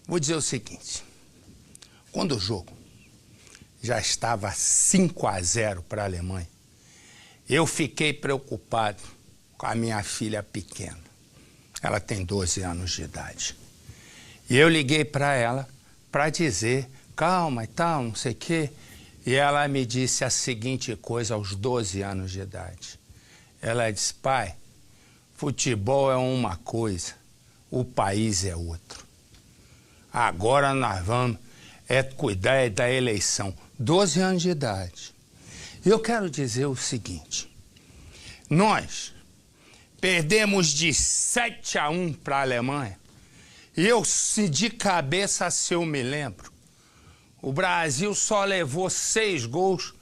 Vou dizer o seguinte, quando o jogo já estava 5-0 para a Alemanha, eu fiquei preocupado com a minha filha pequena. Ela tem 12 anos de idade. E eu liguei para ela para dizer, calma e tal, não sei o quê. E ela me disse a seguinte coisa aos 12 anos de idade. Ela disse, pai, futebol é uma coisa, o país é outro. Agora nós vamos cuidar da eleição. 12 anos de idade. Eu quero dizer o seguinte, nós perdemos de 7-1 para a Alemanha, e eu, se de cabeça, se eu me lembro, o Brasil só levou 6 gols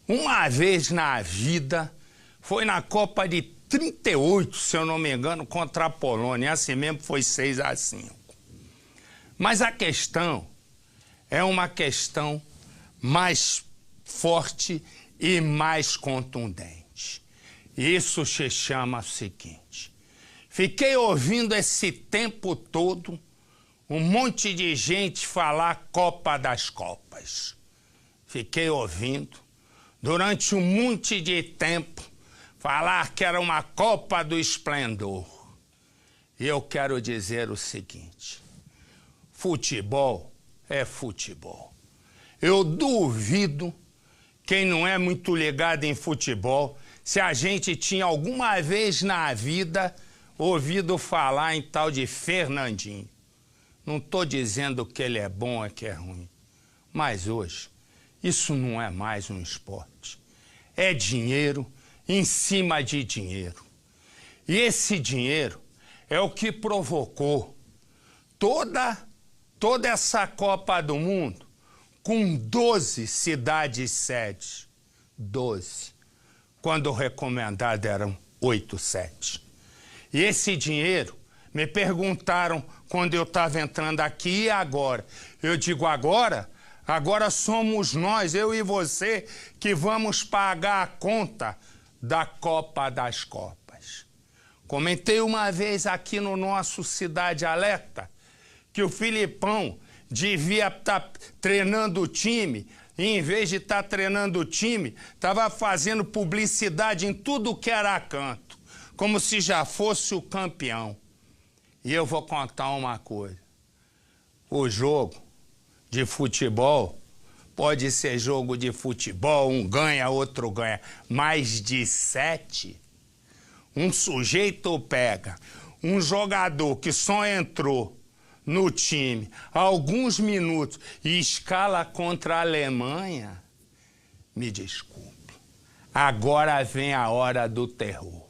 uma vez na vida, foi na Copa de 38, se eu não me engano, contra a Polônia, assim mesmo foi 6-5. Mas a questão é uma questão mais forte e mais contundente. Isso se chama o seguinte, fiquei ouvindo esse tempo todo um monte de gente falar Copa das Copas. Fiquei ouvindo durante um monte de tempo falar que era uma Copa do Esplendor. E eu quero dizer o seguinte, futebol é futebol. Eu duvido quem não é muito ligado em futebol se a gente tinha alguma vez na vida ouvido falar em tal de Fernandinho. Não estou dizendo que ele é bom ou que é ruim, mas hoje isso não é mais um esporte. É dinheiro em cima de dinheiro. E esse dinheiro é o que provocou toda essa Copa do Mundo com 12 cidades sedes. 12. Quando o recomendado eram 8, 7. E esse dinheiro, me perguntaram quando eu estava entrando aqui, e agora? Eu digo agora? Agora somos nós, eu e você, que vamos pagar a conta da Copa das Copas. Comentei uma vez aqui no nosso Cidade Alerta que o Filipão devia estar treinando o time, e em vez de estar treinando o time, estava fazendo publicidade em tudo que era canto, como se já fosse o campeão. E eu vou contar uma coisa, o jogo de futebol pode ser jogo de futebol, um ganha, outro ganha, mas de 7, um sujeito pega um jogador que só entrou no time há alguns minutos e escala contra a Alemanha, me desculpe, agora vem a hora do terror,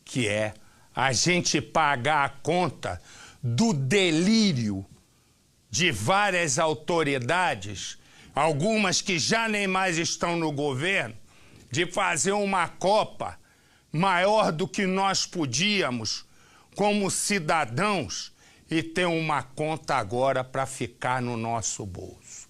que é a gente pagar a conta do delírio de várias autoridades, algumas que já nem mais estão no governo, de fazer uma Copa maior do que nós podíamos como cidadãos e ter uma conta agora para ficar no nosso bolso.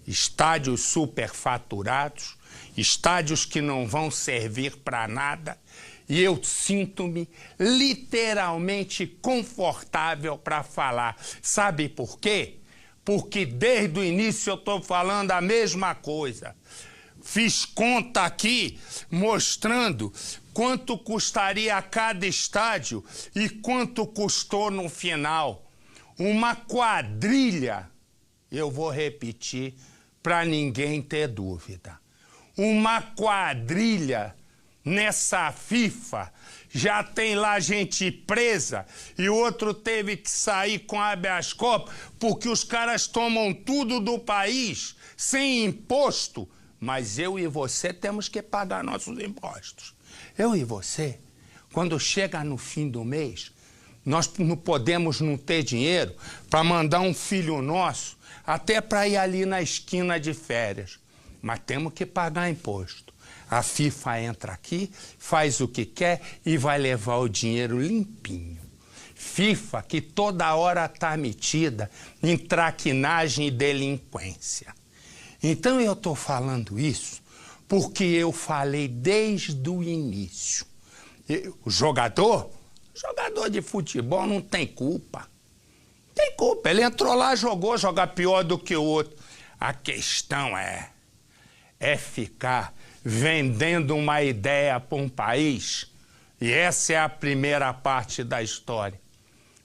Estádios superfaturados, estádios que não vão servir para nada, e eu sinto-me literalmente confortável para falar. Sabe por quê? Porque desde o início eu estou falando a mesma coisa. Fiz conta aqui mostrando quanto custaria cada estádio e quanto custou no final. Uma quadrilha, eu vou repetir para ninguém ter dúvida. Uma quadrilha nessa FIFA, já tem lá gente presa e outro teve que sair com habeas corpus porque os caras tomam tudo do país sem imposto, mas eu e você temos que pagar nossos impostos. Eu e você, quando chega no fim do mês, nós não podemos não ter dinheiro para mandar um filho nosso até para ir ali na esquina de férias, mas temos que pagar imposto. A FIFA entra aqui, faz o que quer e vai levar o dinheiro limpinho. FIFA que toda hora está metida em traquinagem e delinquência. Então eu estou falando isso porque eu falei desde o início. O jogador de futebol não tem culpa. Tem desculpa, ele entrou lá, jogou, joga pior do que o outro. A questão é ficar vendendo uma ideia para um país, e essa é a primeira parte da história.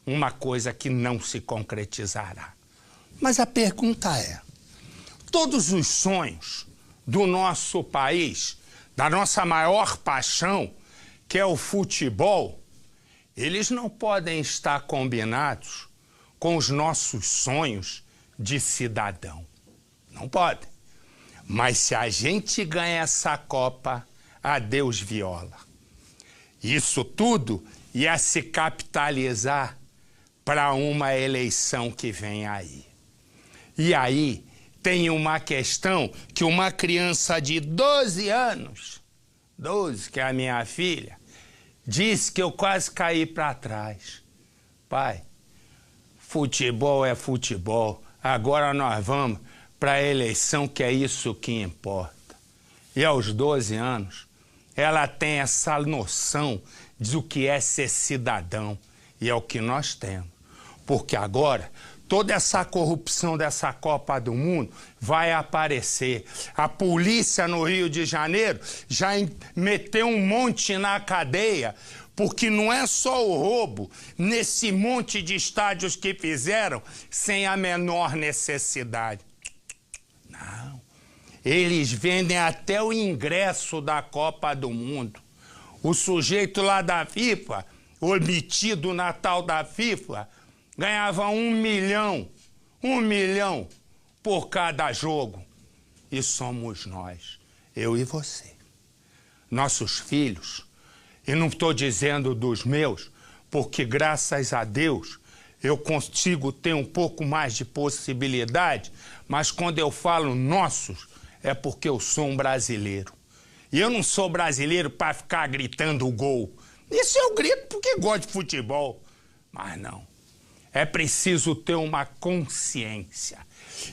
Uma coisa que não se concretizará. Mas a pergunta é, todos os sonhos do nosso país, da nossa maior paixão, que é o futebol, eles não podem estar combinados com os nossos sonhos de cidadão. Não podem. Mas se a gente ganha essa Copa, adeus viola. Isso tudo ia se capitalizar para uma eleição que vem aí. E aí tem uma questão que uma criança de 12 anos, 12, que é a minha filha, disse que eu quase caí para trás. Pai, futebol é futebol, agora nós vamos para a eleição, que é isso que importa. E aos 12 anos, ela tem essa noção do que é ser cidadão, e é o que nós temos. Porque agora, toda essa corrupção dessa Copa do Mundo vai aparecer. A polícia no Rio de Janeiro já meteu um monte na cadeia, porque não é só o roubo nesse monte de estádios que fizeram sem a menor necessidade. Não. Eles vendem até o ingresso da Copa do Mundo. O sujeito lá da FIFA, omitido na tal da FIFA, ganhava 1 milhão por cada jogo. E somos nós, eu e você. Nossos filhos, e não estou dizendo dos meus, porque graças a Deus eu consigo ter um pouco mais de possibilidade, mas quando eu falo nossos, é porque eu sou um brasileiro. E eu não sou brasileiro para ficar gritando gol. Isso eu grito porque gosto de futebol. Mas não. É preciso ter uma consciência.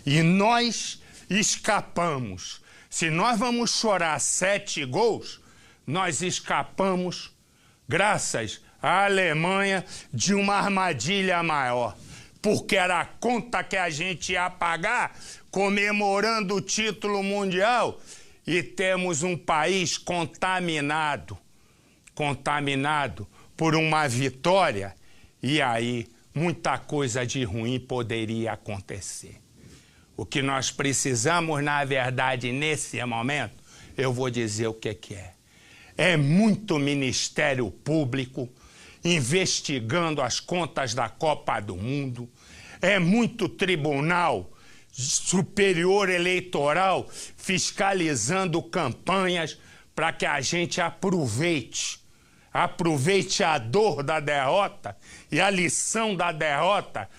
E nós escapamos. Se nós vamos chorar 7 gols, nós escapamos, graças à Alemanha, de uma armadilha maior. Porque era a conta que a gente ia pagar comemorando o título mundial, e temos um país contaminado por uma vitória, e aí muita coisa de ruim poderia acontecer. O que nós precisamos, na verdade, nesse momento, eu vou dizer o que é. É muito Ministério Público investigando as contas da Copa do Mundo, é muito Tribunal Superior Eleitoral fiscalizando campanhas para que a gente aproveite a dor da derrota e a lição da derrota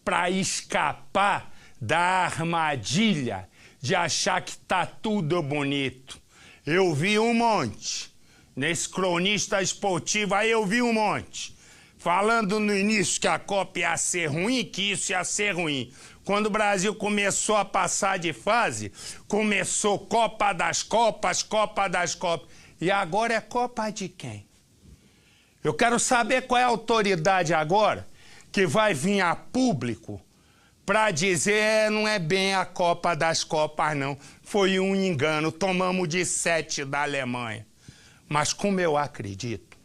para escapar da armadilha de achar que tá tudo bonito. Eu vi um monte, nesse cronista esportivo aí eu vi um monte, falando no início que a Copa ia ser ruim, que isso ia ser ruim. Quando o Brasil começou a passar de fase, começou Copa das Copas, Copa das Copas. E agora é Copa de quem? Eu quero saber qual é a autoridade agora que vai vir a público para dizer não é bem a Copa das Copas, não. Foi um engano, tomamos de 7 da Alemanha. Mas como eu acredito,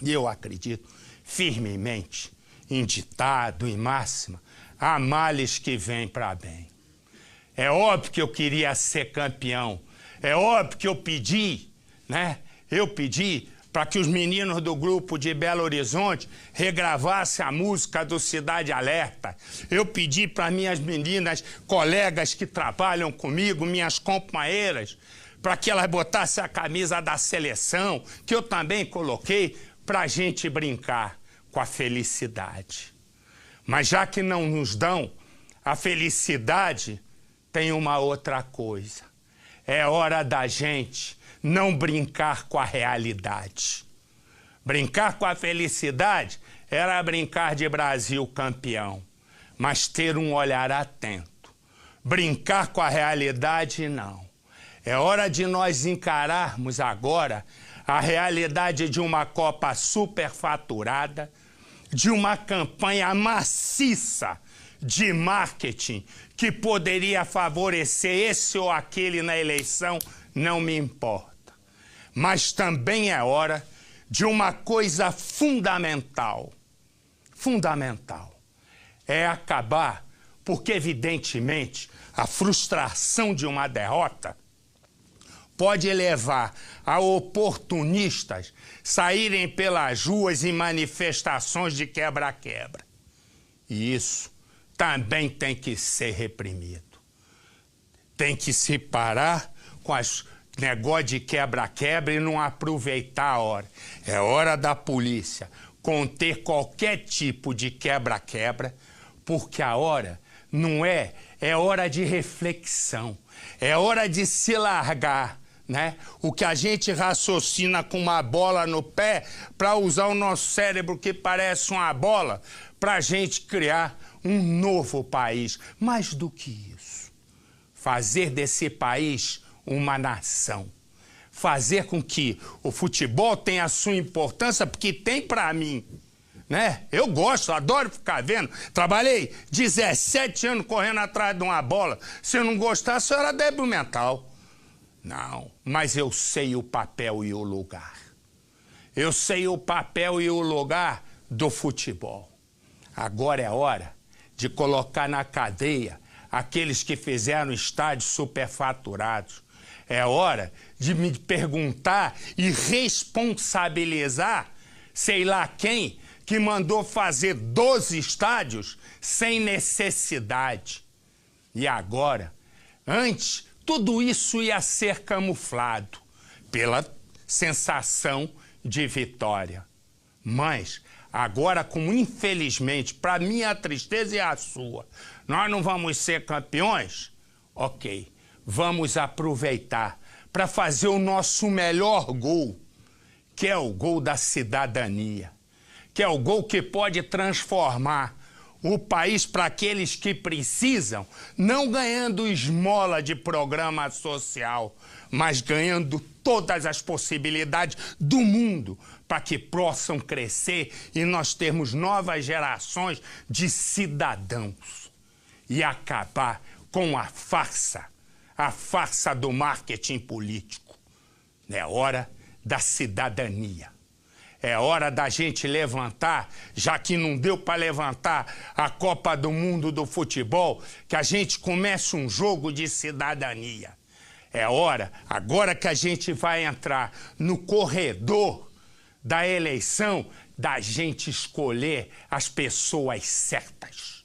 e eu acredito firmemente em ditado, em máxima, há males que vêm para bem. É óbvio que eu queria ser campeão. É óbvio que eu pedi, né? Eu pedi para que os meninos do grupo de Belo Horizonte regravassem a música do Cidade Alerta. Eu pedi para minhas meninas, colegas que trabalham comigo, minhas companheiras, para que elas botassem a camisa da seleção, que eu também coloquei, para a gente brincar com a felicidade. Mas já que não nos dão a felicidade, tem uma outra coisa. É hora da gente não brincar com a realidade. Brincar com a felicidade era brincar de Brasil campeão, mas ter um olhar atento. Brincar com a realidade, não. É hora de nós encararmos agora a realidade de uma Copa superfaturada, de uma campanha maciça de marketing que poderia favorecer esse ou aquele na eleição, não me importa. Mas também é hora de uma coisa fundamental. Fundamental. É acabar, porque evidentemente a frustração de uma derrota pode levar a oportunistas saírem pelas ruas em manifestações de quebra-quebra. E isso também tem que ser reprimido. Tem que se parar com as negócio de quebra-quebra e não aproveitar a hora. É hora da polícia conter qualquer tipo de quebra-quebra, porque a hora não é hora de reflexão, é hora de se largar, né? O que a gente raciocina com uma bola no pé para usar o nosso cérebro que parece uma bola para a gente criar um novo país. Mais do que isso, fazer desse país uma nação. Fazer com que o futebol tenha a sua importância, porque tem para mim, né? Eu gosto, adoro ficar vendo. Trabalhei 17 anos correndo atrás de uma bola. Se eu não gostasse, eu era débil mental. Não, mas eu sei o papel e o lugar. Eu sei o papel e o lugar do futebol. Agora é hora de colocar na cadeia aqueles que fizeram estádios superfaturados. É hora de me perguntar e responsabilizar, sei lá quem, que mandou fazer 12 estádios sem necessidade. E agora, antes, tudo isso ia ser camuflado pela sensação de vitória. Mas agora, como infelizmente, para minha tristeza e a sua, nós não vamos ser campeões, ok, vamos aproveitar para fazer o nosso melhor gol, que é o gol da cidadania, que é o gol que pode transformar o país para aqueles que precisam, não ganhando esmola de programa social, mas ganhando todas as possibilidades do mundo para que possam crescer e nós termos novas gerações de cidadãos. E acabar com a farsa do marketing político. É hora da cidadania. É hora da gente levantar, já que não deu para levantar a Copa do Mundo do futebol, que a gente comece um jogo de cidadania. É hora, agora que a gente vai entrar no corredor da eleição, da gente escolher as pessoas certas.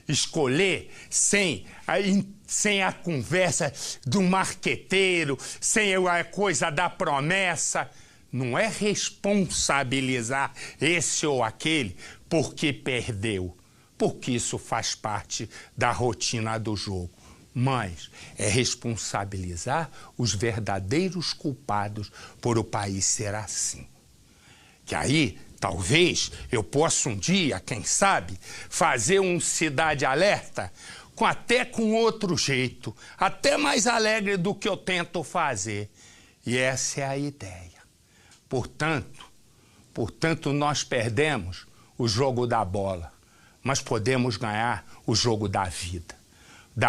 Escolher sem a conversa do marqueteiro, sem a coisa da promessa. Não é responsabilizar esse ou aquele porque perdeu, porque isso faz parte da rotina do jogo. Mas é responsabilizar os verdadeiros culpados por o país ser assim. Que aí, talvez, eu possa um dia, quem sabe, fazer um Cidade Alerta até com outro jeito, até mais alegre do que eu tento fazer. E essa é a ideia. Portanto, nós perdemos o jogo da bola, mas podemos ganhar o jogo da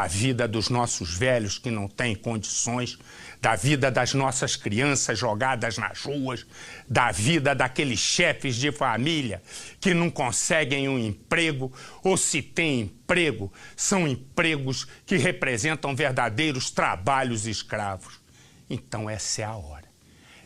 vida dos nossos velhos que não têm condições, da vida das nossas crianças jogadas nas ruas, da vida daqueles chefes de família que não conseguem um emprego, ou se têm emprego, são empregos que representam verdadeiros trabalhos escravos. Então essa é a hora.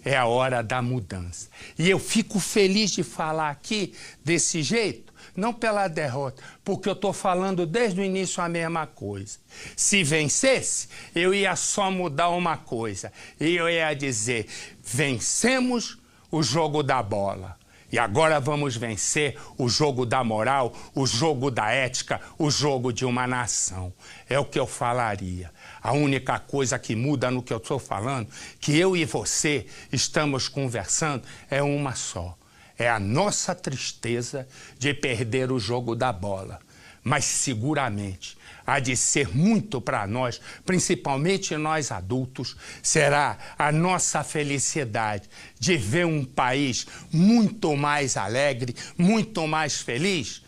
É a hora da mudança. E eu fico feliz de falar aqui desse jeito, não pela derrota, porque eu estou falando desde o início a mesma coisa. Se vencesse, eu ia só mudar uma coisa. E eu ia dizer, vencemos o jogo da bola. E agora vamos vencer o jogo da moral, o jogo da ética, o jogo de uma nação. É o que eu falaria. A única coisa que muda no que eu estou falando, que eu e você estamos conversando, é uma só. É a nossa tristeza de perder o jogo da bola. Mas seguramente há de ser muito para nós, principalmente nós adultos, será a nossa felicidade de ver um país muito mais alegre, muito mais feliz,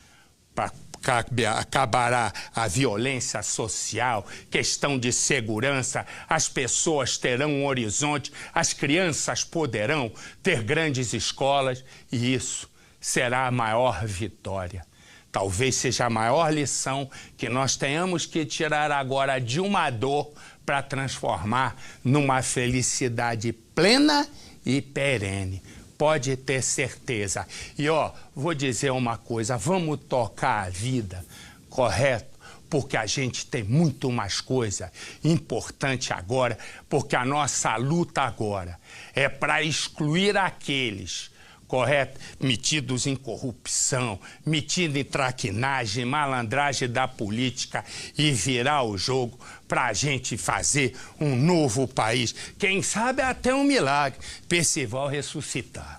acabará a violência social, questão de segurança, as pessoas terão um horizonte, as crianças poderão ter grandes escolas e isso será a maior vitória. Talvez seja a maior lição que nós tenhamos que tirar agora de uma dor para transformar numa felicidade plena e perene. Pode ter certeza. E vou dizer uma coisa, vamos tocar a vida, correto? Porque a gente tem muito mais coisa importante agora, porque a nossa luta agora é para excluir aqueles, correto? Metidos em corrupção, metidos em traquinagem, malandragem da política e virar o jogo para a gente fazer um novo país. Quem sabe até um milagre, Percival ressuscitar.